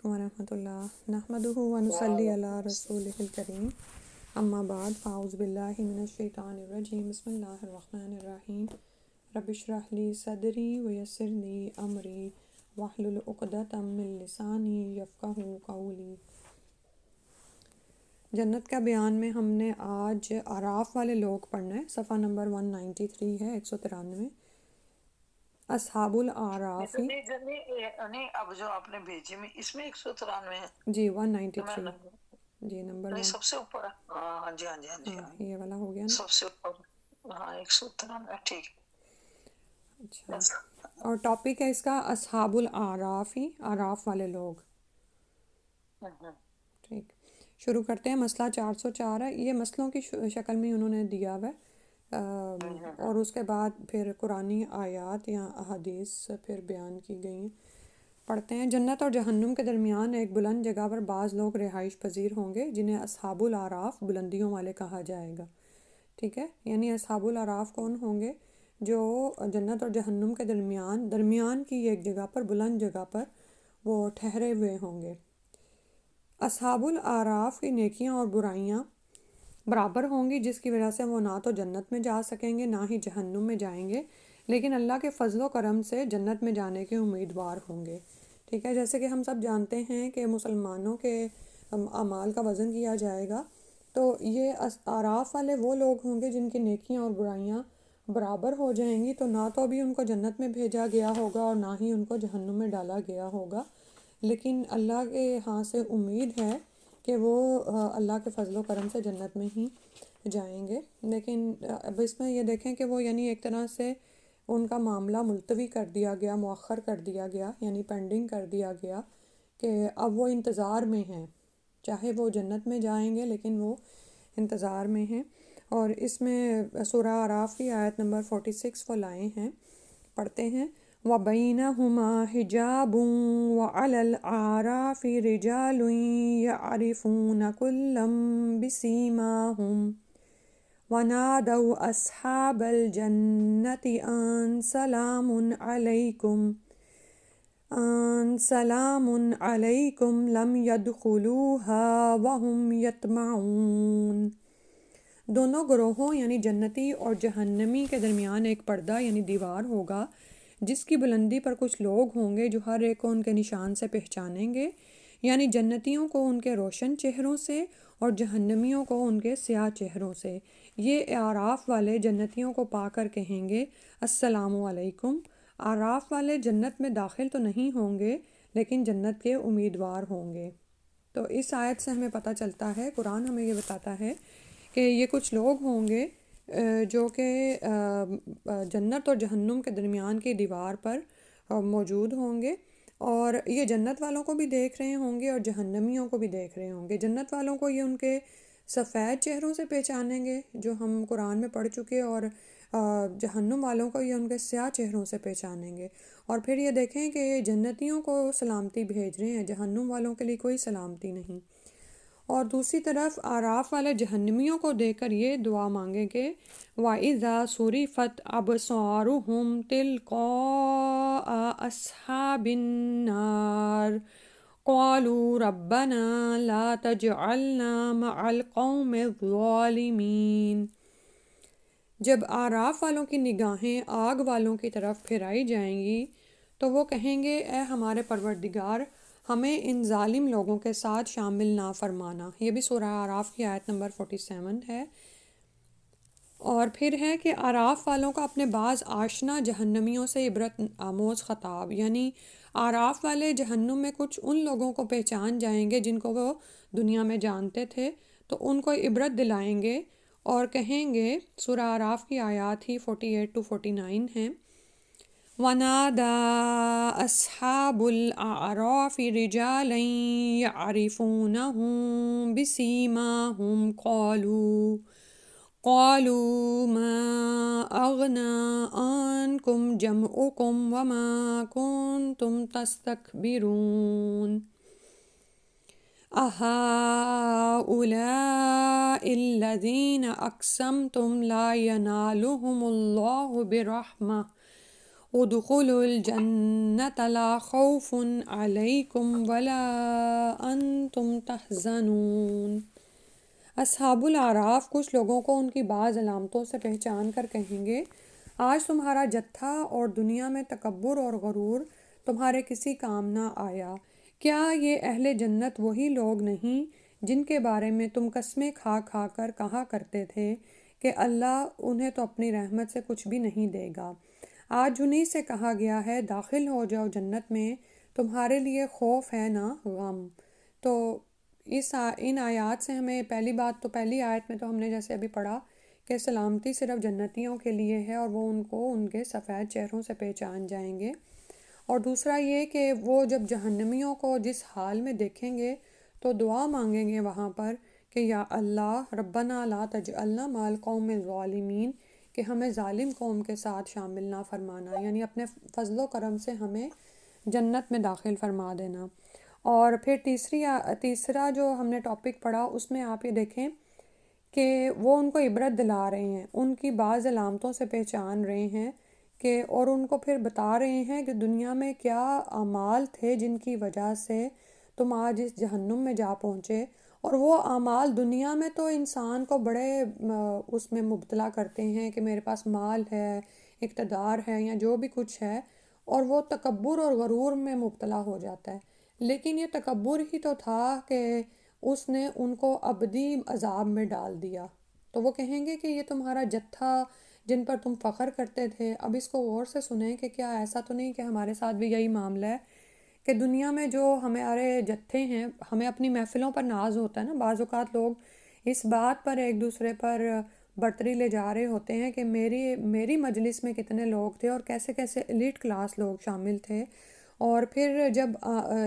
علیکم ورحمۃ اللہ نحمدہ ونصلی علی رسولہ الکریم اما بعد فاعوذ باللہ من الشیطان الرجیم بسم اللہ الرحمن الرحیم رب اشرح لی صدری ویسر لی امری واحلل عقدۃ من لسانی یفقہوا قولی۔ جنت کا بیان میں ہم نے آج اعراف والے لوگ پڑھنا ہے۔ صفحہ نمبر 193 ہے، 193۔ اصحاب الاعرافی نہیں اب جو آپ نے بھیجی میں اس میں 193 ہے جی 193 جی نمبر نہیں 1 سب سے اوپر ہے۔ ہاں جی ہاں جی ہاں جی ہاں یہ والا ہو گیا نا۔ سب سے اوپر ہاں 193 ٹھیک اچھا، ہے۔ اور ٹاپک ہے اس کا اصحاب الاعرافی، اعراف والے لوگ۔ ٹھیک، شروع کرتے ہیں۔ مسئلہ 404 ہے، یہ مسئلوں کی شکل میں انہوں نے دیا ہوا ہے، اور اس کے بعد پھر قرآنی آیات یا احادیث پھر بیان کی گئی ہیں۔ پڑھتے ہیں۔ جنت اور جہنم کے درمیان ایک بلند جگہ پر بعض لوگ رہائش پذیر ہوں گے جنہیں اصحاب الاعراف بلندیوں والے کہا جائے گا۔ ٹھیک ہے، یعنی اصحاب الاعراف کون ہوں گے؟ جو جنت اور جہنم کے درمیان کی ایک جگہ پر، بلند جگہ پر وہ ٹھہرے ہوئے ہوں گے۔ اصحاب الاعراف کی نیکیاں اور برائیاں برابر ہوں گی، جس کی وجہ سے وہ نہ تو جنت میں جا سکیں گے نہ ہی جہنم میں جائیں گے، لیکن اللہ کے فضل و کرم سے جنت میں جانے کے امیدوار ہوں گے۔ ٹھیک ہے، جیسے کہ ہم سب جانتے ہیں کہ مسلمانوں کے اعمال کا وزن کیا جائے گا، تو یہ اعراف والے وہ لوگ ہوں گے جن کی نیکیاں اور برائیاں برابر ہو جائیں گی، تو نہ تو ابھی ان کو جنت میں بھیجا گیا ہوگا اور نہ ہی ان کو جہنم میں ڈالا گیا ہوگا، لیکن اللہ کے ہاں سے امید ہے کہ وہ اللہ کے فضل و کرم سے جنت میں ہی جائیں گے۔ لیکن اب اس میں یہ دیکھیں کہ وہ یعنی ایک طرح سے ان کا معاملہ ملتوی کر دیا گیا، مؤخر کر دیا گیا، یعنی پینڈنگ کر دیا گیا، کہ اب وہ انتظار میں ہیں، چاہے وہ جنت میں جائیں گے لیکن وہ انتظار میں ہیں۔ اور اس میں سورہ اعراف کی آیت نمبر 46 وہ لائے ہیں، پڑھتے ہیں۔ وَبَيْنَهُمَا حِجَابٌ وَعَلَى الْأَعْرَافِ رِجَالٌ يَعْرِفُونَ كُلًّا بِسِيمَاهُمْ وَنَادَوْا أَصْحَابَ الْجَنَّةِ أَن سَلَامٌ عَلَيْكُمْ لَمْ يَدْخُلُوهَا وَهُمْ يَطْمَعُونَ۔ دونوں گروہوں یعنی جنتی اور جہنمی کے درمیان ایک پردہ یعنی دیوار ہوگا، جس کی بلندی پر کچھ لوگ ہوں گے جو ہر ایک کو ان کے نشان سے پہچانیں گے، یعنی جنتیوں کو ان کے روشن چہروں سے اور جہنمیوں کو ان کے سیاہ چہروں سے۔ یہ اعراف والے جنتیوں کو پا کر کہیں گے السلام علیکم۔ اعراف والے جنت میں داخل تو نہیں ہوں گے لیکن جنت کے امیدوار ہوں گے۔ تو اس آیت سے ہمیں پتہ چلتا ہے، قرآن ہمیں یہ بتاتا ہے کہ یہ کچھ لوگ ہوں گے جو کہ جنت اور جہنم کے درمیان کی دیوار پر موجود ہوں گے، اور یہ جنت والوں کو بھی دیکھ رہے ہوں گے اور جہنمیوں کو بھی دیکھ رہے ہوں گے۔ جنت والوں کو یہ ان کے سفید چہروں سے پہچانیں گے جو ہم قرآن میں پڑھ چکے، اور جہنم والوں کو یہ ان کے سیاہ چہروں سے پہچانیں گے۔ اور پھر یہ دیکھیں کہ یہ جنتیوں کو سلامتی بھیج رہے ہیں، جہنم والوں کے لیے کوئی سلامتی نہیں۔ اور دوسری طرف اعراف والے جہنمیوں کو دیکھ کر یہ دعا مانگیں کہ وَإِذَا صُرِفَتْ أَبْصَارُهُمْ تِلْقَاءَ أَصْحَابِ النَّارِ قَالُوا رَبَّنَا لَا تَجْعَلْنَا مَعَ الْقَوْمِ الظَّالِمِينَ۔ جب اعراف والوں کی نگاہیں آگ والوں کی طرف پھرائی جائیں گی تو وہ کہیں گے اے ہمارے پروردگار، ہمیں ان ظالم لوگوں کے ساتھ شامل نہ فرمانا۔ یہ بھی سورہ اعراف کی آیت نمبر 47 ہے۔ اور پھر ہے کہ اعراف والوں کا اپنے بعض آشنا جہنمیوں سے عبرت آموز خطاب، یعنی اعراف والے جہنم میں کچھ ان لوگوں کو پہچان جائیں گے جن کو وہ دنیا میں جانتے تھے، تو ان کو عبرت دلائیں گے اور کہیں گے، سورہ اعراف کی آیات ہی 48 to 49 ہیں۔ وَنَادَى أَصْحَابُ الْأَعْرَافِ رِجَالًا يَعْرِفُونَهُم بِسِيمَاهُمْ قَالُوا مَا أَغْنَىٰ عَنكُمْ جَمْعُكُمْ وَمَا كُنتُمْ تَسْتَكْبِرُونَ أَهَٰؤُلَاءِ الَّذِينَ أَقْسَمْتُمْ لَا يَنَالُهُمُ اللَّهُ بِرَحْمَةٍ ادخلوا الجنة لا خوف علیکم ولا انتم تحزنون۔ اصحاب الاعراف کچھ لوگوں کو ان کی بعض علامتوں سے پہچان کر کہیں گے، آج تمہارا جتھا اور دنیا میں تکبر اور غرور تمہارے کسی کام نہ آیا۔ کیا یہ اہل جنت وہی لوگ نہیں جن کے بارے میں تم قسمیں کھا کھا کر کہا کرتے تھے کہ اللہ انہیں تو اپنی رحمت سے کچھ بھی نہیں دے گا؟ آج انہی سے کہا گیا ہے داخل ہو جاؤ جنت میں، تمہارے لیے خوف ہے نہ غم۔ تو ان آیات سے ہمیں پہلی بات تو پہلی آیت میں تو ہم نے جیسے ابھی پڑھا کہ سلامتی صرف جنتیوں کے لیے ہے اور وہ ان کو ان کے سفید چہروں سے پہچان جائیں گے، اور دوسرا یہ کہ وہ جب جہنمیوں کو جس حال میں دیکھیں گے تو دعا مانگیں گے وہاں پر کہ یا اللہ ربنا لا تجعلنا مع القوم الظالمین، کہ ہمیں ظالم قوم کے ساتھ شامل نہ فرمانا، یعنی اپنے فضل و کرم سے ہمیں جنت میں داخل فرما دینا۔ اور پھر تیسرا جو ہم نے ٹاپک پڑھا اس میں آپ یہ دیکھیں کہ وہ ان کو عبرت دلا رہے ہیں، ان کی بعض علامتوں سے پہچان رہے ہیں کہ اور ان کو پھر بتا رہے ہیں کہ دنیا میں کیا اعمال تھے جن کی وجہ سے تم آج اس جہنم میں جا پہنچے، اور وہ اعمال دنیا میں تو انسان کو بڑے اس میں مبتلا کرتے ہیں کہ میرے پاس مال ہے، اقتدار ہے یا جو بھی کچھ ہے، اور وہ تکبر اور غرور میں مبتلا ہو جاتا ہے۔ لیکن یہ تکبر ہی تو تھا کہ اس نے ان کو ابدی عذاب میں ڈال دیا۔ تو وہ کہیں گے کہ یہ تمہارا جتھا جن پر تم فخر کرتے تھے، اب اس کو غور سے سنیں کہ کیا ایسا تو نہیں کہ ہمارے ساتھ بھی یہی معاملہ ہے کہ دنیا میں جو ہمارے جتھے ہیں، ہمیں اپنی محفلوں پر ناز ہوتا ہے نا، بعض اوقات لوگ اس بات پر ایک دوسرے پر برتری لے جا رہے ہوتے ہیں کہ میری مجلس میں کتنے لوگ تھے اور کیسے کیسے ایلیٹ کلاس لوگ شامل تھے، اور پھر جب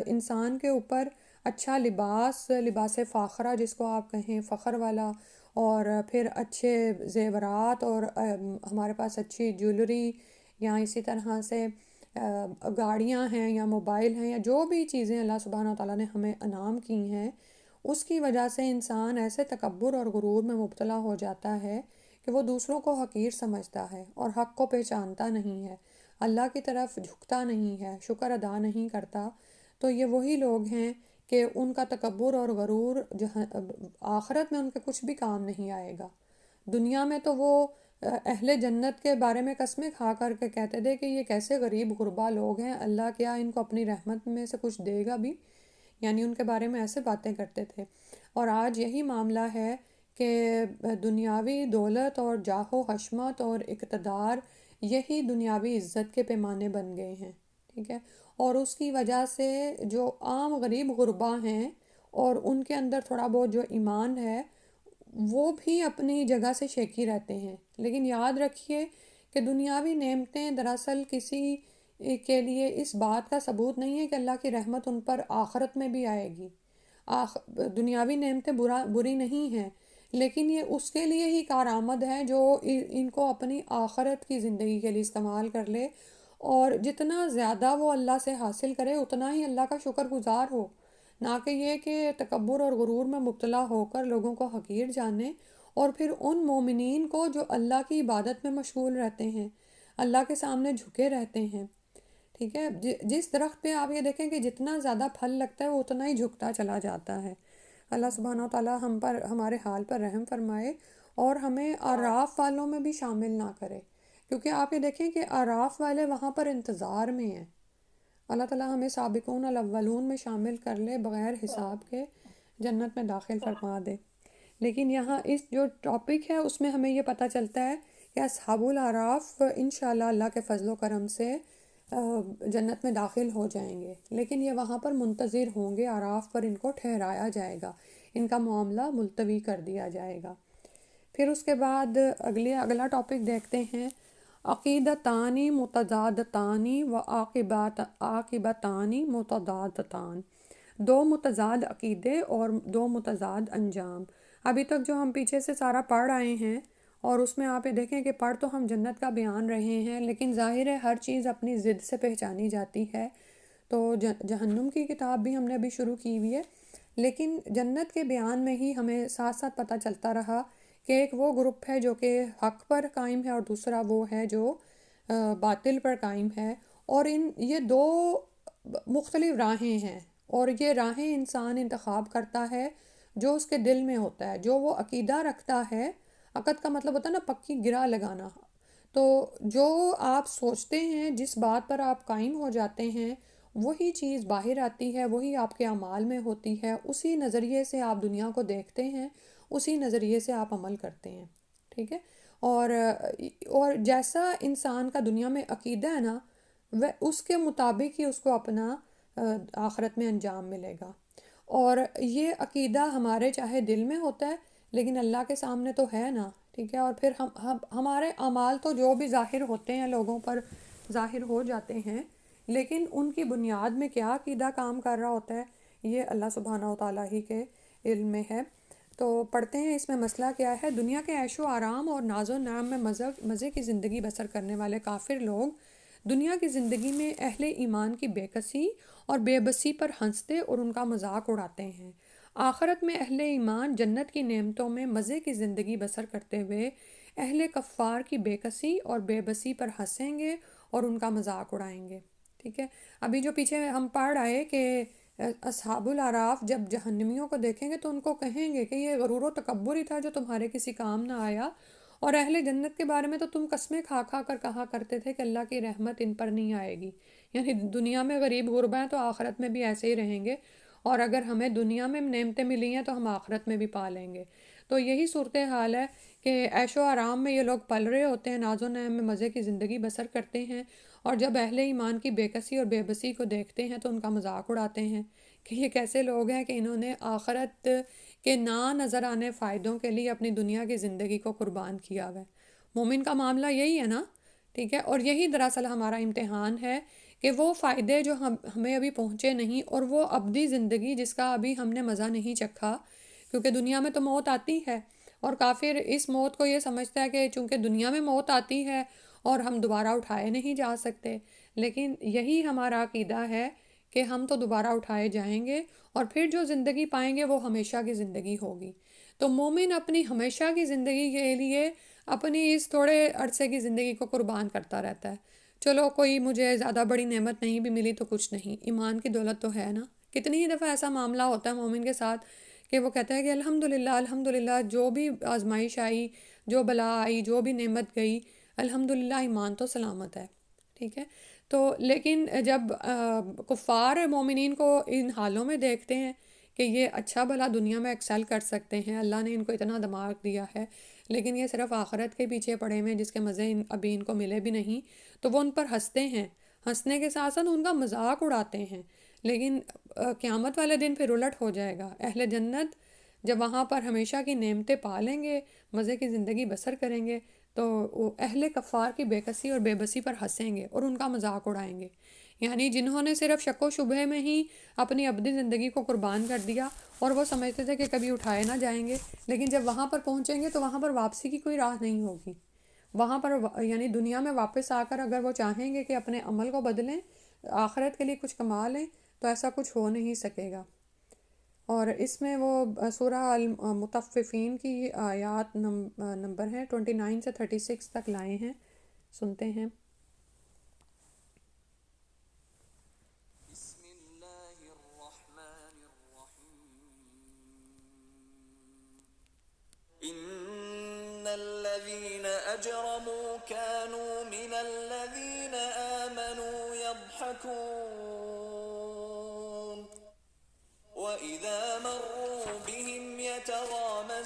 انسان کے اوپر اچھا لباس فاخرہ جس کو آپ کہیں فخر والا، اور پھر اچھے زیورات اور ہمارے پاس اچھی جیولری یا اسی طرح سے گاڑیاں ہیں یا موبائل ہیں یا جو بھی چیزیں اللہ سبحانہ تعالیٰ نے ہمیں انعام کی ہیں، اس کی وجہ سے انسان ایسے تکبر اور غرور میں مبتلا ہو جاتا ہے کہ وہ دوسروں کو حقیر سمجھتا ہے اور حق کو پہچانتا نہیں ہے، اللہ کی طرف جھکتا نہیں ہے، شکر ادا نہیں کرتا۔ تو یہ وہی لوگ ہیں کہ ان کا تکبر اور غرور آخرت میں ان کے کچھ بھی کام نہیں آئے گا۔ دنیا میں تو وہ اہل جنت کے بارے میں قسمیں کھا کر کے کہتے تھے کہ یہ کیسے غریب غربا لوگ ہیں، اللہ کیا ان کو اپنی رحمت میں سے کچھ دے گا بھی، یعنی ان کے بارے میں ایسے باتیں کرتے تھے۔ اور آج یہی معاملہ ہے کہ دنیاوی دولت اور جاہ و حشمت اور اقتدار یہی دنیاوی عزت کے پیمانے بن گئے ہیں، ٹھیک ہے، اور اس کی وجہ سے جو عام غریب غربا ہیں اور ان کے اندر تھوڑا بہت جو ایمان ہے وہ بھی اپنی جگہ سے شیکی رہتے ہیں۔ لیکن یاد رکھیے کہ دنیاوی نعمتیں دراصل کسی کے لیے اس بات کا ثبوت نہیں ہے کہ اللہ کی رحمت ان پر آخرت میں بھی آئے گی۔ دنیاوی نعمتیں بری نہیں ہیں، لیکن یہ اس کے لیے ہی کارآمد ہے جو ان کو اپنی آخرت کی زندگی کے لیے استعمال کر لے، اور جتنا زیادہ وہ اللہ سے حاصل کرے اتنا ہی اللہ کا شکر گزار ہو، نہ کہ یہ کہ تکبر اور غرور میں مبتلا ہو کر لوگوں کو حقیر جانے، اور پھر ان مومنین کو جو اللہ کی عبادت میں مشغول رہتے ہیں، اللہ کے سامنے جھکے رہتے ہیں، ٹھیک ہے، جس درخت پہ آپ یہ دیکھیں کہ جتنا زیادہ پھل لگتا ہے وہ اتنا ہی جھکتا چلا جاتا ہے۔ اللہ سبحانہ و تعالیٰ ہم پر ہمارے حال پر رحم فرمائے اور ہمیں اعراف والوں میں بھی شامل نہ کرے، کیونکہ آپ یہ دیکھیں کہ اعراف والے وہاں پر انتظار میں ہیں۔ اللہ تعالیٰ ہمیں سابقون الاولون میں شامل کر لے، بغیر حساب کے جنت میں داخل فرما دے۔ لیکن یہاں اس جو ٹاپک ہے اس میں ہمیں یہ پتہ چلتا ہے کہ اصحاب الاعراف انشاءاللہ اللہ کے فضل و کرم سے جنت میں داخل ہو جائیں گے، لیکن یہ وہاں پر منتظر ہوں گے، اعراف پر ان کو ٹھہرایا جائے گا، ان کا معاملہ ملتوی کر دیا جائے گا۔ پھر اس کے بعد اگلا ٹاپک دیکھتے ہیں، عقیدتانی متضادتانی و عاقبتانی متضادتان، دو متضاد عقیدے اور دو متضاد انجام۔ ابھی تک جو ہم پیچھے سے سارا پڑھ آئے ہیں اور اس میں آپ یہ دیکھیں کہ پڑھ تو ہم جنت کا بیان رہے ہیں، لیکن ظاہر ہے ہر چیز اپنی ضد سے پہچانی جاتی ہے، تو جہنم کی کتاب بھی ہم نے ابھی شروع کی ہوئی ہے، لیکن جنت کے بیان میں ہی ہمیں ساتھ ساتھ پتہ چلتا رہا کہ ایک وہ گروپ ہے جو کہ حق پر قائم ہے اور دوسرا وہ ہے جو باطل پر قائم ہے، اور یہ دو مختلف راہیں ہیں، اور یہ راہیں انسان انتخاب کرتا ہے جو اس کے دل میں ہوتا ہے، جو وہ عقیدہ رکھتا ہے۔ عقد کا مطلب ہوتا ہے نا پکی گرہ لگانا۔ تو جو آپ سوچتے ہیں، جس بات پر آپ قائم ہو جاتے ہیں، وہی چیز باہر آتی ہے، وہی آپ کے اعمال میں ہوتی ہے، اسی نظریے سے آپ دنیا کو دیکھتے ہیں، اسی نظریے سے آپ عمل کرتے ہیں، ٹھیک ہے؟ اور جیسا انسان کا دنیا میں عقیدہ ہے نا، وہ اس کے مطابق ہی اس کو اپنا آخرت میں انجام ملے گا۔ اور یہ عقیدہ ہمارے چاہے دل میں ہوتا ہے، لیکن اللہ کے سامنے تو ہے نا، ٹھیک ہے؟ اور پھر ہمارے اعمال تو جو بھی ظاہر ہوتے ہیں، لوگوں پر ظاہر ہو جاتے ہیں، لیکن ان کی بنیاد میں کیا عقیدہ کام کر رہا ہوتا ہے، یہ اللہ سبحانہ و تعالیٰ ہی کے علم میں ہے۔ تو پڑھتے ہیں اس میں مسئلہ کیا ہے۔ دنیا کے عیش و آرام اور ناز و نعم میں مزے کی زندگی بسر کرنے والے کافر لوگ دنیا کی زندگی میں اہل ایمان کی بے کسی اور بے بسی پر ہنستے اور ان کا مذاق اڑاتے ہیں۔ آخرت میں اہل ایمان جنت کی نعمتوں میں مزے کی زندگی بسر کرتے ہوئے اہل کفار کی بے کسی اور بے بسی پر ہنسیں گے اور ان کا مذاق اڑائیں گے، ٹھیک ہے؟ ابھی جو پیچھے ہم پڑھ آئے کہ اصحاب الاعراف جب جہنمیوں کو دیکھیں گے تو ان کو کہیں گے کہ یہ غرور و تکبر ہی تھا جو تمہارے کسی کام نہ آیا، اور اہل جنت کے بارے میں تو تم قسمیں کھا کھا کر کہا کرتے تھے کہ اللہ کی رحمت ان پر نہیں آئے گی۔ یعنی دنیا میں غریب غربا ہیں تو آخرت میں بھی ایسے ہی رہیں گے، اور اگر ہمیں دنیا میں نعمتیں ملی ہیں تو ہم آخرت میں بھی پا لیں گے۔ تو یہی صورتحال ہے کہ عیش و آرام میں یہ لوگ پل رہے ہوتے ہیں، ناز و نعم میں مزے کی زندگی بسر کرتے ہیں، اور جب اہل ایمان کی بے کسی اور بے بسی کو دیکھتے ہیں تو ان کا مذاق اڑاتے ہیں کہ یہ کیسے لوگ ہیں کہ انہوں نے آخرت کے نہ نظر آنے فائدوں کے لیے اپنی دنیا کی زندگی کو قربان کیا ہوا ہے۔ مومن کا معاملہ یہی ہے نا، ٹھیک ہے؟ اور یہی دراصل ہمارا امتحان ہے کہ وہ فائدے جو ہمیں ابھی پہنچے نہیں، اور وہ ابدی زندگی جس کا ابھی ہم نے مزہ نہیں چکھا، کیونکہ دنیا میں تو موت آتی ہے، اور کافر اس موت کو یہ سمجھتا ہے کہ چونکہ دنیا میں موت آتی ہے اور ہم دوبارہ اٹھائے نہیں جا سکتے، لیکن یہی ہمارا عقیدہ ہے کہ ہم تو دوبارہ اٹھائے جائیں گے، اور پھر جو زندگی پائیں گے وہ ہمیشہ کی زندگی ہوگی۔ تو مومن اپنی ہمیشہ کی زندگی کے لیے اپنی اس تھوڑے عرصے کی زندگی کو قربان کرتا رہتا ہے۔ چلو کوئی مجھے زیادہ بڑی نعمت نہیں بھی ملی تو کچھ نہیں، ایمان کی دولت تو ہے نا۔ کتنی ہی دفعہ ایسا معاملہ ہوتا ہے مومن کے ساتھ کہ وہ کہتا ہے کہ الحمدللہ الحمدللہ، جو بھی آزمائش آئی، جو بلا آئی، جو بھی نعمت گئی، الحمدللہ ایمان تو سلامت ہے، ٹھیک ہے؟ تو لیکن جب کفار مومنین کو ان حالوں میں دیکھتے ہیں کہ یہ اچھا بھلا دنیا میں ایکسل کر سکتے ہیں، اللہ نے ان کو اتنا دماغ دیا ہے، لیکن یہ صرف آخرت کے پیچھے پڑے ہوئے ہیں جس کے مزے ابھی ان کو ملے بھی نہیں، تو وہ ان پر ہنستے ہیں، ہنسنے کے ساتھ ساتھ ان کا مذاق اڑاتے ہیں۔ لیکن قیامت والے دن پھر الٹ ہو جائے گا۔ اہل جنت جب وہاں پر ہمیشہ کی نعمتیں پا لیں گے، مزے کی زندگی بسر کریں گے، تو وہ اہل کفار کی بے کسی اور بے بسی پر ہنسیں گے اور ان کا مذاق اڑائیں گے۔ یعنی جنہوں نے صرف شک و شبہ میں ہی اپنی ابدی زندگی کو قربان کر دیا اور وہ سمجھتے تھے کہ کبھی اٹھائے نہ جائیں گے، لیکن جب وہاں پر پہنچیں گے تو وہاں پر واپسی کی کوئی راہ نہیں ہوگی۔ وہاں پر یعنی دنیا میں واپس آ کر اگر وہ چاہیں گے کہ اپنے عمل کو بدلیں، آخرت کے لیے کچھ کما لیں، تو ایسا کچھ ہو نہیں سکے گا۔ اور اس میں وہ سورہ المطففین کی آیات نمبر ہیں 29 سے 36 تک لائے ہیں، سنتے ہیں۔ بسم اللہ الرحمن الرحیم ان الذین اجرموا كانوا من الذین آمنوا يضحكون وَإِذَا مَرُّوا بِهِمْ يَتَغَامَزُونَ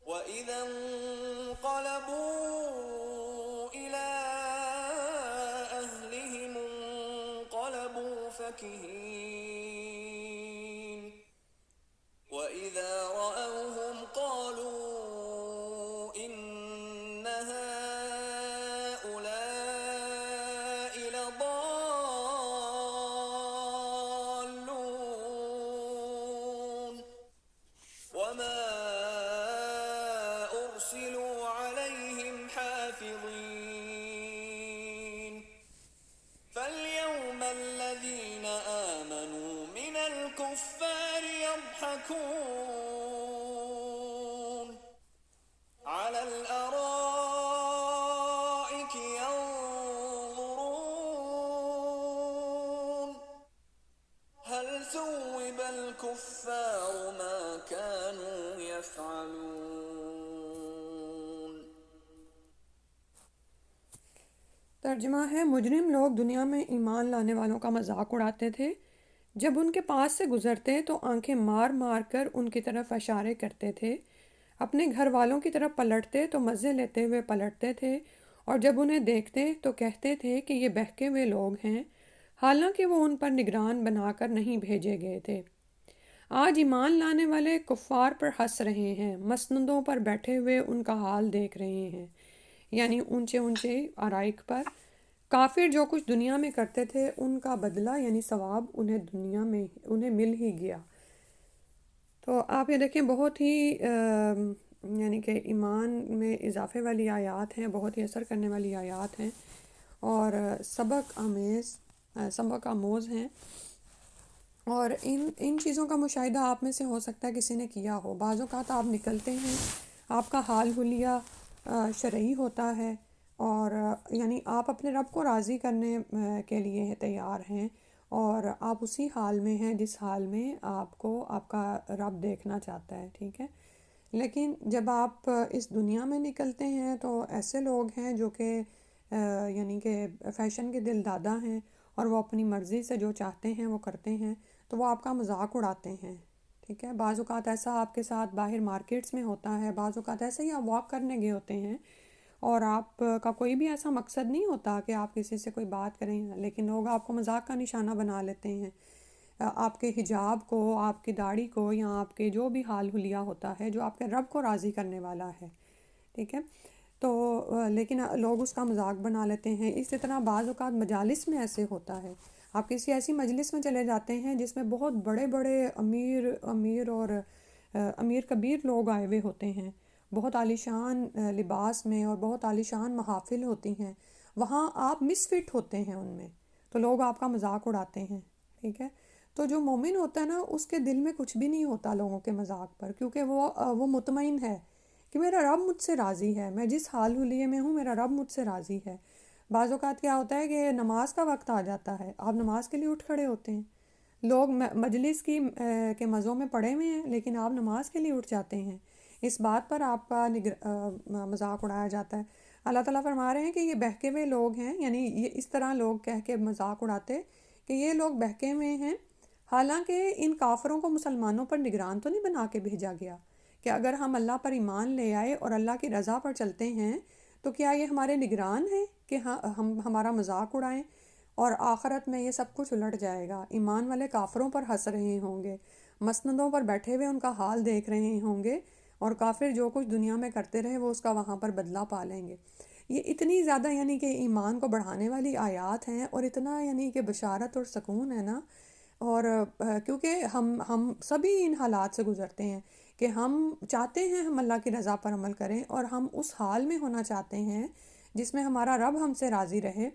وَإِذَا انقَلَبُوا إِلَىٰ أَهْلِهِمُ انقَلَبُوا فَكِهِينَ وَإِذَا رَأَوْهُمْ قَالُوا إِنَّ هَٰؤُلَاءِ لَضَالُّونَ وَمَا أُرْسِلُوا عَلَيْهِمْ حَافِظِينَ فَالْيَوْمَ الَّذِينَ آمَنُوا مِنَ الْكُفَّارِ يَضْحَكُونَ عَلَى الْأَرَائِكِ الكفار ما كانوا يفعلون. ترجمہ ہے، مجرم لوگ دنیا میں ایمان لانے والوں کا مذاق اڑاتے تھے، جب ان کے پاس سے گزرتے تو آنکھیں مار مار کر ان کی طرف اشارے کرتے تھے، اپنے گھر والوں کی طرف پلٹتے تو مزے لیتے ہوئے پلٹتے تھے، اور جب انہیں دیکھتے تو کہتے تھے کہ یہ بہکے ہوئے لوگ ہیں، حالانکہ وہ ان پر نگران بنا کر نہیں بھیجے گئے تھے۔ آج ایمان لانے والے کفار پر ہنس رہے ہیں، مسندوں پر بیٹھے ہوئے ان کا حال دیکھ رہے ہیں، یعنی اونچے اونچے ارائک پر۔ کافر جو کچھ دنیا میں کرتے تھے ان کا بدلہ یعنی ثواب انہیں دنیا میں انہیں مل ہی گیا۔ تو آپ یہ دیکھیں، بہت ہی یعنی کہ ایمان میں اضافے والی آیات ہیں، بہت ہی اثر کرنے والی آیات ہیں، اور سبق آموز ہیں، اور ان چیزوں کا مشاہدہ آپ میں سے ہو سکتا ہے کسی نے کیا ہو۔ بعض اوقات آپ نکلتے ہیں، آپ کا حال حلیہ شرعی ہوتا ہے، اور یعنی آپ اپنے رب کو راضی کرنے کے لیے تیار ہیں، اور آپ اسی حال میں ہیں جس حال میں آپ کو آپ کا رب دیکھنا چاہتا ہے، ٹھیک ہے۔ لیکن جب آپ اس دنیا میں نکلتے ہیں تو ایسے لوگ ہیں جو کہ یعنی کہ فیشن کے دل دادا ہیں، اور وہ اپنی مرضی سے جو چاہتے ہیں وہ کرتے ہیں، تو وہ آپ کا مذاق اڑاتے ہیں، ٹھیک ہے۔ بعض اوقات ایسا آپ کے ساتھ باہر مارکیٹس میں ہوتا ہے، بعض اوقات ایسے ہی آپ واک کرنے گئے ہوتے ہیں، اور آپ کا کوئی بھی ایسا مقصد نہیں ہوتا کہ آپ کسی سے کوئی بات کریں، لیکن لوگ آپ کو مذاق کا نشانہ بنا لیتے ہیں، آپ کے حجاب کو، آپ کی داڑھی کو، یا آپ کے جو بھی حال حلیہ ہوتا ہے جو آپ کے رب کو راضی کرنے والا ہے، ٹھیک ہے۔ تو لیکن لوگ اس کا مذاق بنا لیتے ہیں۔ اسی طرح بعض اوقات مجالس میں ایسے ہوتا ہے، آپ کسی ایسی مجلس میں چلے جاتے ہیں جس میں بہت بڑے بڑے امیر کبیر لوگ آئے ہوئے ہوتے ہیں، بہت عالیشان لباس میں، اور بہت عالیشان محافل ہوتی ہیں، وہاں آپ مس فٹ ہوتے ہیں ان میں، تو لوگ آپ کا مذاق اڑاتے ہیں، ٹھیک ہے۔ تو جو مومن ہوتا ہے نا، اس کے دل میں کچھ بھی نہیں ہوتا لوگوں کے مذاق پر، کیونکہ وہ مطمئن ہے کہ میرا رب مجھ سے راضی ہے، میں جس حال حلیے میں ہوں میرا رب مجھ سے راضی ہے۔ بعض اوقات کیا ہوتا ہے کہ نماز کا وقت آ جاتا ہے، آپ نماز کے لیے اٹھ کھڑے ہوتے ہیں، لوگ مجلس کے مزوں میں پڑے ہوئے ہیں، لیکن آپ نماز کے لیے اٹھ جاتے ہیں، اس بات پر آپ کا مذاق اڑایا جاتا ہے۔ اللہ تعالیٰ فرما رہے ہیں کہ یہ بہکے ہوئے لوگ ہیں، یعنی یہ اس طرح لوگ کہہ کے مذاق اڑاتے کہ یہ لوگ بہکے ہوئے ہیں، حالانکہ ان کافروں کو مسلمانوں پر نگران تو نہیں بنا کے بھیجا گیا کہ اگر ہم اللہ پر ایمان لے آئے اور اللہ کی رضا پر چلتے ہیں تو کیا یہ ہمارے نگران ہیں کہ ہم ہمارا مذاق اڑائیں، اور آخرت میں یہ سب کچھ الٹ جائے گا۔ ایمان والے کافروں پر ہنس رہے ہوں گے، مسندوں پر بیٹھے ہوئے ان کا حال دیکھ رہے ہوں گے، اور کافر جو کچھ دنیا میں کرتے رہے وہ اس کا وہاں پر بدلہ پا لیں گے۔ یہ اتنی زیادہ یعنی کہ ایمان کو بڑھانے والی آیات ہیں، اور اتنا یعنی کہ بشارت اور سکون ہے نا، اور کیونکہ ہم سبھی ان حالات سے گزرتے ہیں کہ ہم چاہتے ہیں ہم اللہ کی رضا پر عمل کریں، اور ہم اس حال میں ہونا چاہتے ہیں جس میں ہمارا رب ہم سے راضی رہے،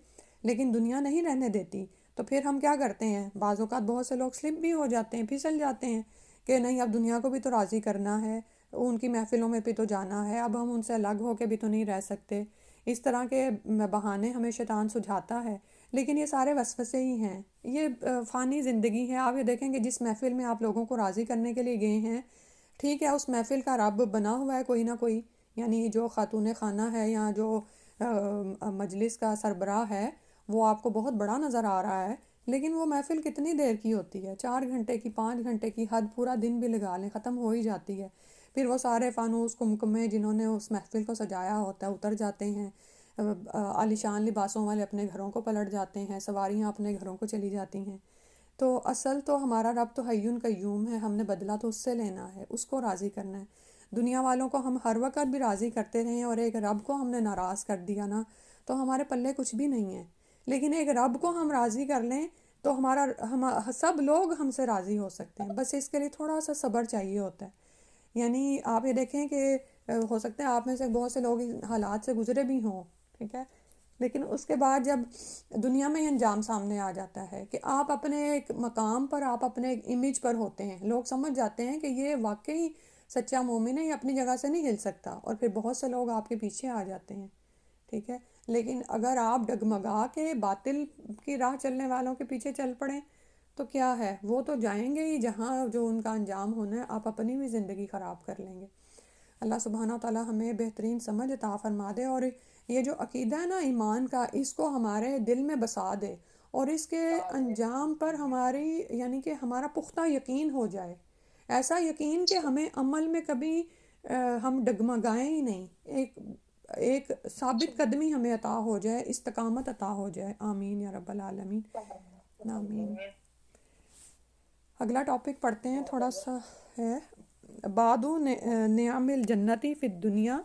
لیکن دنیا نہیں رہنے دیتی۔ تو پھر ہم کیا کرتے ہیں، بعض اوقات بہت سے لوگ سلپ بھی ہو جاتے ہیں، پھسل جاتے ہیں کہ نہیں اب دنیا کو بھی تو راضی کرنا ہے، ان کی محفلوں میں بھی تو جانا ہے، اب ہم ان سے الگ ہو کے بھی تو نہیں رہ سکتے۔ اس طرح کے بہانے ہمیں شیطان سجھاتا ہے، لیکن یہ سارے وسوسے ہی ہیں، یہ فانی زندگی ہے۔ آپ یہ دیکھیں کہ جس محفل میں آپ لوگوں کو راضی کرنے کے لیے گئے ہیں، ٹھیک ہے، اس محفل کا رب بنا ہوا ہے کوئی نہ کوئی، یعنی جو خاتون خانہ ہے یا جو مجلس کا سربراہ ہے وہ آپ کو بہت بڑا نظر آ رہا ہے، لیکن وہ محفل کتنی دیر کی ہوتی ہے، 4 گھنٹے کی، 5 گھنٹے کی، حد پورا دن بھی لگا لیں ختم ہو ہی جاتی ہے۔ پھر وہ سارے فانوس کمکمے جنہوں نے اس محفل کو سجایا ہوتا ہے اتر جاتے ہیں، عالیشان لباسوں والے اپنے گھروں کو پلٹ جاتے ہیں، سواریاں اپنے گھروں کو چلی جاتی ہیں۔ تو اصل تو ہمارا رب تو حی قیوم ہے، ہم نے بدلہ تو اس سے لینا ہے، اس کو راضی کرنا ہے۔ دنیا والوں کو ہم ہر وقت بھی راضی کرتے رہیں اور ایک رب کو ہم نے ناراض کر دیا نا تو ہمارے پلے کچھ بھی نہیں ہے، لیکن ایک رب کو ہم راضی کر لیں تو سب لوگ ہم سے راضی ہو سکتے ہیں، بس اس کے لیے تھوڑا سا صبر چاہیے ہوتا ہے۔ یعنی آپ یہ دیکھیں کہ ہو سکتا ہے آپ میں سے بہت سے لوگ ان حالات سے گزرے بھی ہوں، ٹھیک ہے، لیکن اس کے بعد جب دنیا میں یہ انجام سامنے آ جاتا ہے کہ آپ اپنے ایک مقام پر، آپ اپنے ایک امیج پر ہوتے ہیں، لوگ سمجھ جاتے ہیں کہ یہ واقعی سچا مومن ہے، یہ اپنی جگہ سے نہیں ہل سکتا، اور پھر بہت سے لوگ آپ کے پیچھے آ جاتے ہیں، ٹھیک ہے۔ لیکن اگر آپ ڈگمگا کے باطل کی راہ چلنے والوں کے پیچھے چل پڑیں تو کیا ہے، وہ تو جائیں گے ہی جہاں جو ان کا انجام ہونا ہے، آپ اپنی بھی زندگی خراب کر لیں گے۔ اللہ سبحانہ تعالیٰ ہمیں بہترین سمجھ عطا فرما دے، اور یہ جو عقیدہ ہے نا ایمان کا، اس کو ہمارے دل میں بسا دے، اور اس کے انجام پر ہماری یعنی کہ ہمارا پختہ یقین ہو جائے، ایسا یقین کہ ہمیں عمل میں کبھی ہم ڈگمگائیں ہی نہیں، ایک ثابت قدمی ہمیں عطا ہو جائے، استقامت عطا ہو جائے۔ آمین یا رب العالمین، آمین۔ اگلا ٹاپک پڑھتے ہیں، تھوڑا سا ہے بعد نعم الجنتی فی الدنیا،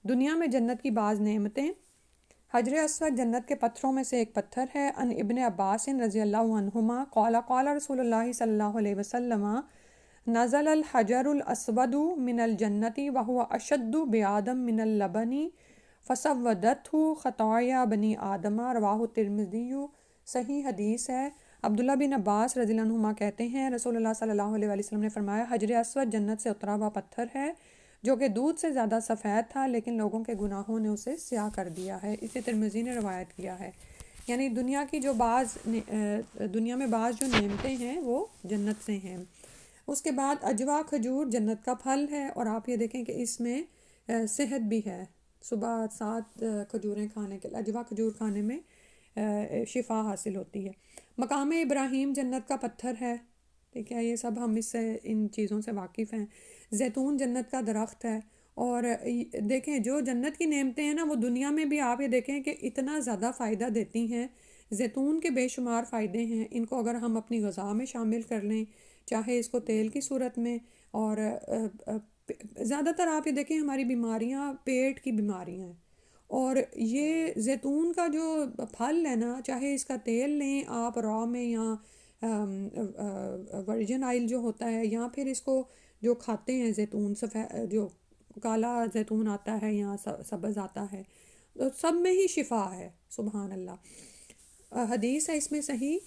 دنیا میں جنت کی بعض نعمتیں۔ حجر اسود جنت کے پتھروں میں سے ایک پتھر ہے۔ ان ابن عباس رضی اللہ عنہما قال قال رسول اللہ صلی اللہ علیہ وسلم نزل الحجر الاسود من الجنتی وهو اشد بیادم من اللبن فسودته خطایا بنی آدم، رواہ الترمذی۔ صحیح حدیث ہے۔ عبداللہ بن عباس رضی اللہ عنہما کہتے ہیں رسول اللہ صلی اللہ علیہ وآلہ وسلم نے فرمایا، حجر اسود جنت سے اترا ہوا پتھر ہے جو کہ دودھ سے زیادہ سفید تھا، لیکن لوگوں کے گناہوں نے اسے سیاہ کر دیا ہے۔ اسے ترمذی نے روایت کیا ہے۔ یعنی دنیا کی جو دنیا میں بعض جو نعمتیں ہیں وہ جنت سے ہیں۔ اس کے بعد اجوا کھجور جنت کا پھل ہے، اور آپ یہ دیکھیں کہ اس میں صحت بھی ہے۔ صبح 7 کھجوریں کھانے کے، اجوا کھجور کھانے میں شفا حاصل ہوتی ہے۔ مقام ابراہیم جنت کا پتھر ہے، ٹھیک ہے، یہ سب ہم اس سے ان چیزوں سے واقف ہیں۔ زیتون جنت کا درخت ہے، اور دیکھیں جو جنت کی نعمتیں ہیں نا، وہ دنیا میں بھی آپ یہ دیکھیں کہ اتنا زیادہ فائدہ دیتی ہیں۔ زیتون کے بے شمار فائدے ہیں، ان کو اگر ہم اپنی غذا میں شامل کر لیں، چاہے اس کو تیل کی صورت میں، اور زیادہ تر آپ یہ دیکھیں ہماری بیماریاں پیٹ کی بیماریاں ہیں، اور یہ زیتون کا جو پھل ہے نا، چاہے اس کا تیل لیں آپ را میں، یا ورجن آئل جو ہوتا ہے، یا پھر اس کو جو کھاتے ہیں زیتون سفید جو کالا زیتون آتا ہے یا سبز آتا ہے، تو سب میں ہی شفا ہے۔ سبحان اللہ۔ حدیث ہے اس میں صحیح،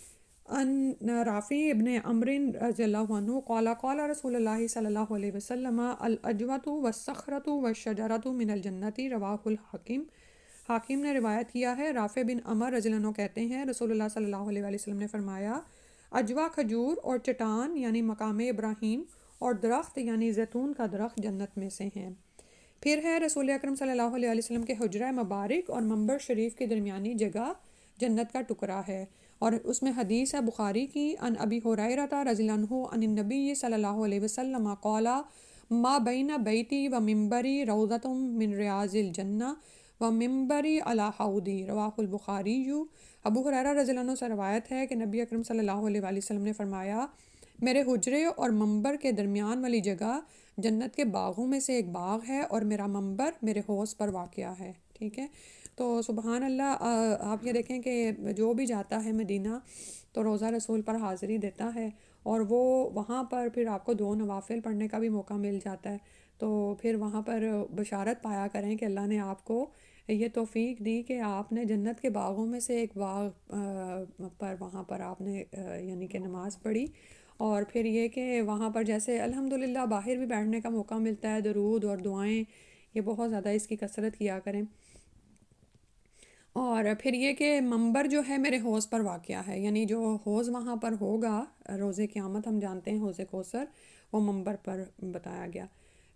ان رافع ابن عمرو رضی اللہ عنہ قال قال رسول اللہ صلی اللہ علیہ وسلم الاجوۃ والصخرۃ والشجرۃ من الجنۃ، رواہ الحاکم۔ حاکم نے روایت کیا ہے۔ رافع بن عمر رضی اللہ عنہ کہتے ہیں رسول اللہ صلی اللہ علیہ وآلہ وسلم نے فرمایا، اجوا کھجور اور چٹان یعنی مقام ابراہیم، اور درخت یعنی زیتون کا درخت جنت میں سے ہیں۔ پھر ہے رسول اکرم صلی اللہ علیہ وسلم کے حجرہ مبارک اور منبر شریف کے درمیانی جگہ جنت کا ٹکڑا ہے، اور اس میں حدیث ہے بخاری کی، ان ابی ہریرہ رضی اللہ عنہ عن النبی صلی اللہ علیہ وسلم قال ما بین بیتی و منبری روضۃ من ریاض الجنہ و منبری علی حوضی، رواہ البخاری۔ ابو ہریرہ رضی اللہ عنہ سے روایت ہے کہ نبی اکرم صلی اللہ علیہ وآلہ وسلم نے فرمایا، میرے حجرے اور منبر کے درمیان والی جگہ جنت کے باغوں میں سے ایک باغ ہے، اور میرا منبر میرے حوض پر واقع ہے، ٹھیک ہے۔ تو سبحان اللہ، آپ یہ دیکھیں کہ جو بھی جاتا ہے مدینہ تو روضہ رسول پر حاضری دیتا ہے، اور وہ وہاں پر پھر آپ کو 2 نوافل پڑھنے کا بھی موقع مل جاتا ہے، تو پھر وہاں پر بشارت پایا کریں کہ اللہ نے آپ کو یہ توفیق دی کہ آپ نے جنت کے باغوں میں سے ایک باغ پر وہاں پر آپ نے یعنی کہ نماز پڑھی، اور پھر یہ کہ وہاں پر جیسے الحمدللہ باہر بھی بیٹھنے کا موقع ملتا ہے، درود اور دعائیں یہ بہت زیادہ اس کی کثرت کیا کریں۔ اور پھر یہ کہ منبر جو ہے میرے حوض پر واقع ہے، یعنی جو حوض وہاں پر ہوگا روز قیامت، ہم جانتے ہیں حوض کوثر، وہ منبر پر بتایا گیا۔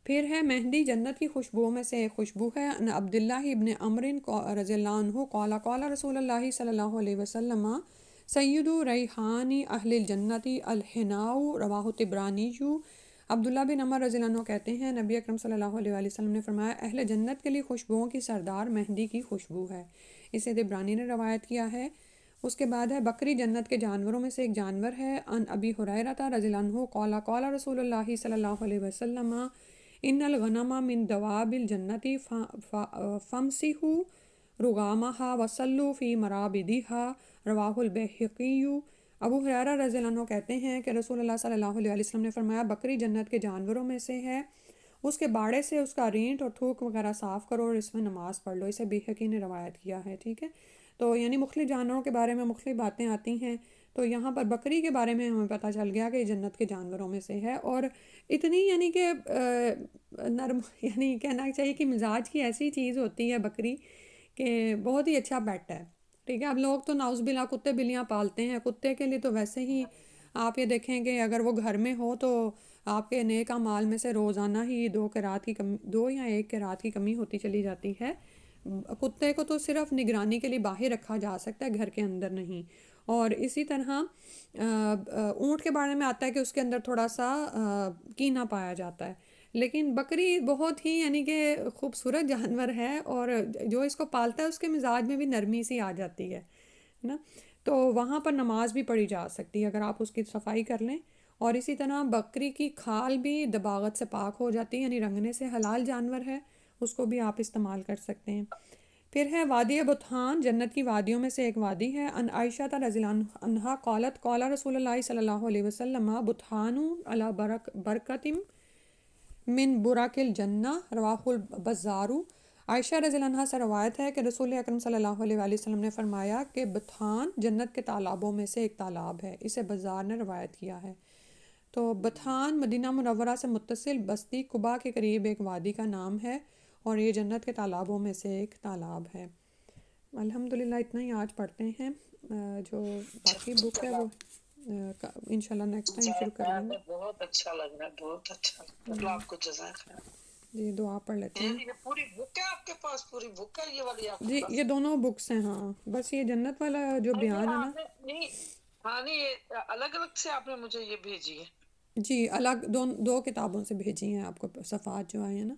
پھر ہے مہندی جنت کی خوشبوؤں میں سے ایک خوشبو ہے۔ ان عبداللہ ابن عمرو رضی اللہ عنہ قال قال رسول اللہ صلی اللہ علیہ وسلم سید ریحان اہل الجنت الحناء، رواہ طبرانی۔ عبداللہ بن عمر رضی اللہ عنہ کہتے ہیں نبی اکرم صلی اللہ علیہ وآلہ وسلم نے فرمایا، اہل جنت کے لیے خوشبوؤں کی سردار مہندی کی خوشبو ہے، اسے طبرانی نے روایت کیا ہے۔ اس کے بعد ہے بکری جنت کے جانوروں میں سے ایک جانور ہے۔ ان ابی ہریرہ رضی اللہ عنہ قال قال رسول اللہ صلی اللہ علیہ وسلم ان الغنم من دواب الجنت فامسحوا رغامها وصلوا فی مرابدها، رواہ البیہقی۔ ابو ہریرہ رضی اللہ عنہ کہتے ہیں کہ رسول اللہ صلی اللہ علیہ وسلم نے فرمایا، بکری جنت کے جانوروں میں سے ہے، اس کے باڑے سے اس کا رینٹ اور تھوک وغیرہ صاف کرو اور اس میں نماز پڑھ لو، اسے بیہقی نے روایت کیا ہے، ٹھیک ہے۔ تو یعنی مختلف جانوروں کے بارے میں مختلف باتیں آتی ہیں، تو یہاں پر بکری کے بارے میں ہمیں پتہ چل گیا کہ یہ جنت کے جانوروں میں سے ہے، اور اتنی یعنی کہ نرم، یعنی کہنا چاہیے کہ مزاج کی ایسی چیز ہوتی ہے بکری کہ بہت ہی اچھا پیٹ ہے، ٹھیک ہے۔ اب لوگ تو نعوذ باللہ کتے بلیاں پالتے ہیں، کتے کے لیے تو ویسے ہی آپ یہ دیکھیں کہ اگر وہ گھر میں ہو تو آپ کے نیک اعمال میں سے روزانہ ہی 2 قرات کی کمی، 2 یا 1 قرات کی کمی ہوتی چلی جاتی ہے۔ کتے کو تو صرف نگرانی کے لیے باہر رکھا جا سکتا ہے، گھر کے اندر نہیں۔ اور اسی طرح اونٹ کے بارے میں آتا ہے کہ اس کے اندر تھوڑا سا کینہ پایا جاتا ہے، لیکن بکری بہت ہی یعنی کہ خوبصورت جانور ہے، اور جو اس کو پالتا ہے اس کے مزاج میں بھی نرمی سی آ جاتی ہے نا۔ تو وہاں پر نماز بھی پڑھی جا سکتی ہے اگر آپ اس کی صفائی کر لیں۔ اور اسی طرح بکری کی کھال بھی دباغت سے پاک ہو جاتی ہے، یعنی رنگنے سے حلال جانور ہے، اس کو بھی آپ استعمال کر سکتے ہیں۔ پھر ہے وادی بطحان، جنت کی وادیوں میں سے ایک وادی ہے۔ ان عائشہ رضی اللہ عنہا قالت قال رسول اللہ صلی اللہ علیہ وسلم بطحان علی برکتم من براک الجنہ، رواہ البزار۔ عائشہ رضی اللہ عنہا سے روایت ہے کہ رسول اکرم صلی اللہ علیہ وآلہ وسلم نے فرمایا کہ بطحان جنت کے تالابوں میں سے ایک تالاب ہے، اسے بزار نے روایت کیا ہے۔ تو بطحان مدینہ منورہ سے متصل بستی قباء کے قریب ایک وادی کا نام ہے، اور یہ جنت کے تالابوں میں سے ایک تالاب ہے۔ الحمدللہ اتنا ہی آج پڑھتے ہیں۔ جو باقی بک ہے وہ انشاءاللہ نیکسٹ ٹائم شروع کر لیں گے۔ بہت اچھا لگ رہا ہے، بہت اچھا لگ رہا ہے، اللہ آپ کو جزائے خیر۔ جی دعا پڑھ لیتے ہیں۔ یہ پوری بک ہے آپ کے پاس؟ پوری بک ہے یہ والی آپ کے جی پاس؟ یہ دونوں بکس ہیں، ہاں، بس یہ جنت والا جو بیان ہے نا، نہیں ہاں نہیں، یہ الگ الگ سے آپ نے مجھے یہ بھیجی ہے؟ جی الگ دو کتابوں سے بھیجی ہیں آپ کو، صفحات جو آئے ہیں نا۔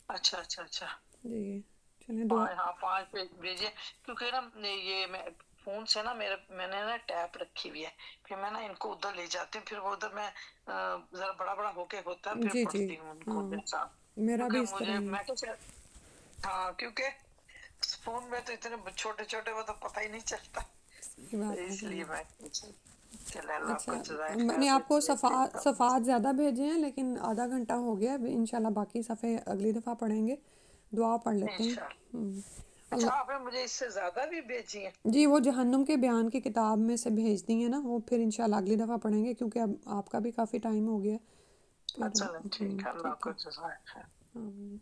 اچھا اچھا اچھا، جی چلیں دعا۔ ہاں 5 پیج بھیجیے، کیونکہ نا یہ میں فون سے نا میں نے نا ٹیپ رکھی ہوئی ہے، پھر میں نا ان کو ادھر لے جاتی ہوں، پھر وہ ادھر میں ذرا بڑا بڑا ہو کے ہوتا ہے، پھر جی جی پڑھتی ہوں ان کو ہاں، جیسا، میرا بھی کیونکہ اس طرح مجھے ہی ہے۔ میں تو ہاں کیونکہ فون میں تو اتنے چھوٹے چھوٹے وہ تو پتہ ہی نہیں چلتا، صحیح بات ہے، اس لیے ہاں۔ میں چلے اللہ آپ اچھا کو جزائے میں نے خیر۔ آپ کو صفحات زیادہ بھیجے ہیں، لیکن آدھا گھنٹہ ہو گیا، اب انشاءاللہ باقی صفحے اگلی دفعہ پڑھیں گے۔ دعا پڑھ لیتے ہیں۔ اچھا آپ نے مجھے اس سے زیادہ بھی بھیجی ہیں؟ جی وہ جہنم کے بیان کی کتاب میں سے بھیج دی ہیں نا، وہ پھر انشاءاللہ اگلی دفعہ پڑھیں گے، کیونکہ اب آپ کا بھی کافی ٹائم ہو گیا پھر۔ چلیں ٹھیک ہے، اللہ آپ ٹھیک کو ہے، جزائے خیر۔ آمین۔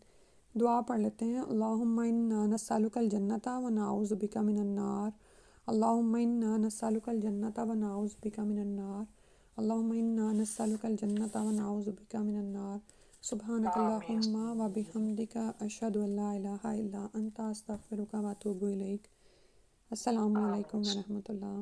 دعا پڑھ لیتے ہیں۔ اللہم انا نسألک الجنۃ و نعوذ بک من النار، اللہم انا نسألک الجنۃ و نعوذ بک من النار، اللہم انا نسألک الجنۃ و نعوذ بک من النار، سبحانک آمین۔ اللہم و بحمدک، اشہد ان لا الہ الا انت، استغفرک و اتوب الیک۔ السلام علیکم آمین۔ ورحمۃ اللہ۔